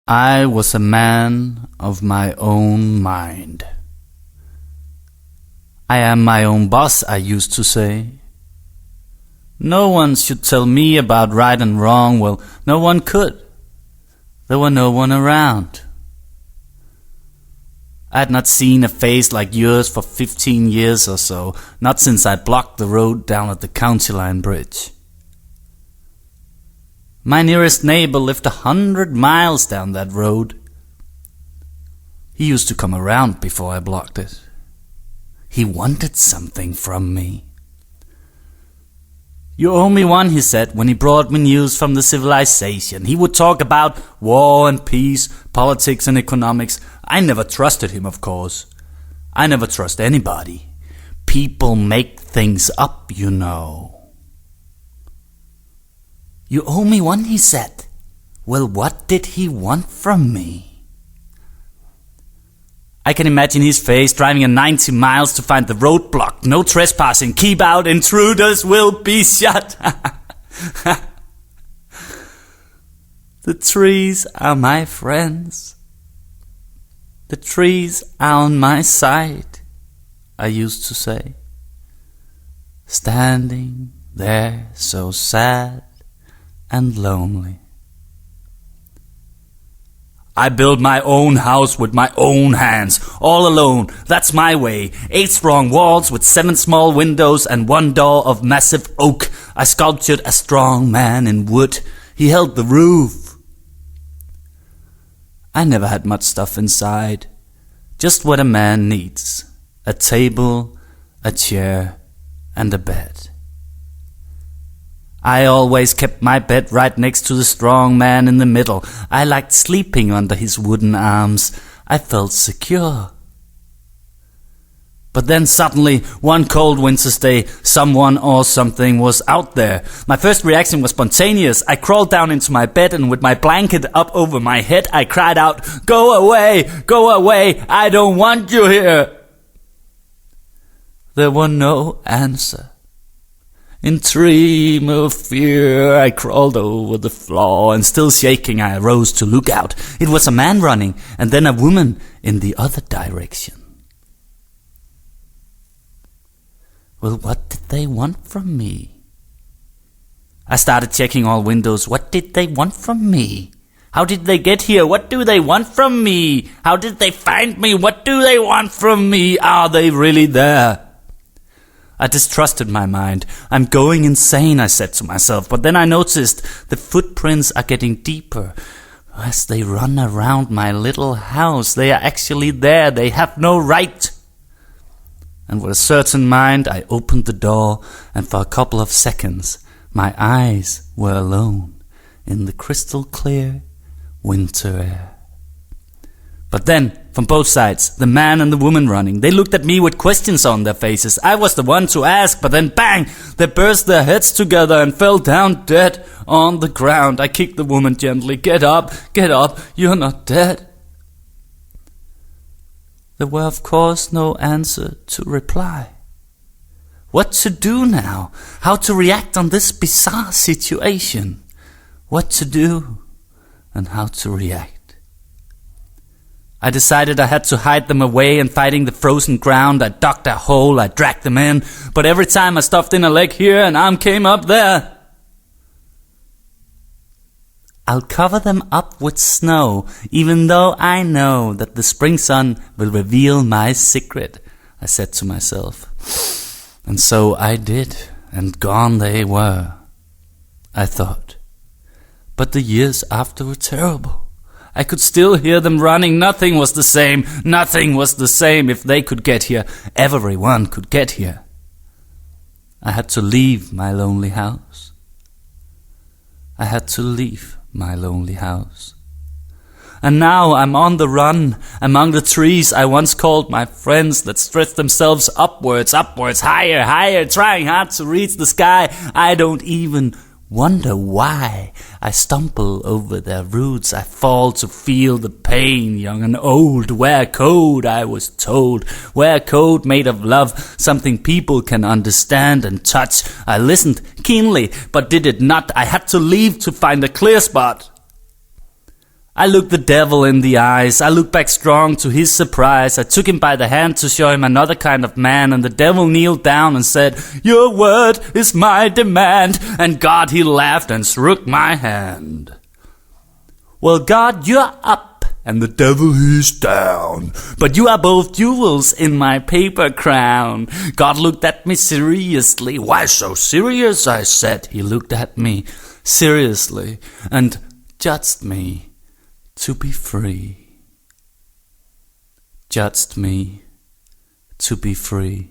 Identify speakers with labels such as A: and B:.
A: I was a man of my own mind. I am my own boss, I used to say. No one should tell me about right and wrong. Well, no one could. There were no one around. I had not seen a face like yours for 15 years or so, not since I blocked the road down at the County Line Bridge. My nearest neighbor lived 100 miles down that road. He used to come around before I blocked it. He wanted something from me. You owe me one, he said, when he brought me news from the civilization. He would talk about war and peace, politics and economics. I never trusted him, of course. I never trust anybody. People make things up, you know. You owe me one, he said. Well, what did he want from me? I can imagine his face driving at 90 miles to find the road blocked. No trespassing. Keep out. Intruders will be shot. The trees are my friends. The trees are on my side, I used to say. Standing there so sad and lonely. I build my own house with my own hands, all alone. That's my way. 8 strong walls with 7 small windows and 1 door of massive oak. I sculptured a strong man in wood. He held the roof. I never had much stuff inside. Just what a man needs. A table, a chair, and a bed. I always kept my bed right next to the strong man in the middle. I liked sleeping under his wooden arms. I felt secure. But then suddenly, one cold winter's day, someone or something was out there. My first reaction was spontaneous. I crawled down into my bed and with my blanket up over my head, I cried out, "Go away! Go away! I don't want you here!" There was no answer. In dream of fear, I crawled over the floor and still shaking, I arose to look out. It was a man running and then a woman in the other direction. Well, what did they want from me? I started checking all windows. What did they want from me? How did they get here? What do they want from me? How did they find me? What do they want from me? Are they really there? I distrusted my mind. I'm going insane, I said to myself. But then I noticed the footprints are getting deeper. As they run around my little house, they are actually there. They have no right. And with a certain mind, I opened the door, and for a couple of seconds, my eyes were alone in the crystal clear winter air. But then, from both sides, the man and the woman running, they looked at me with questions on their faces. I was the one to ask, but then bang! They burst their heads together and fell down dead on the ground. I kicked the woman gently. Get up, you're not dead. There were of course no answer to reply. What to do now? How to react on this bizarre situation? What to do and how to react? I decided I had to hide them away and fighting the frozen ground. I dug a hole, I dragged them in, but every time I stuffed in a leg here, an arm came up there. I'll cover them up with snow, even though I know that the spring sun will reveal my secret, I said to myself. And so I did, and gone they were, I thought. But the years after were terrible. I could still hear them running. Nothing was the same. Nothing was the same. If they could get here, everyone could get here. I had to leave my lonely house. I had to leave my lonely house. And now I'm on the run among the trees I once called my friends that stretch themselves upwards, higher, higher, trying hard to reach the sky. I don't even wonder why. I stumble over their roots. I fall to feel the pain, young and old. Wear a coat, I was told. Wear a coat made of love, something people can understand and touch. I listened keenly, but did it not. I had to leave to find a clear spot. I looked the devil in the eyes. I looked back strong to his surprise. I took him by the hand to show him another kind of man, and the devil kneeled down and said, "Your word is my demand." And God, he laughed and shook my hand. Well, God, you're up, and the devil, he's down. But you are both jewels in my paper crown. God looked at me seriously. "Why so serious?" I said. He looked at me seriously and judged me to be free. Judged me to be free.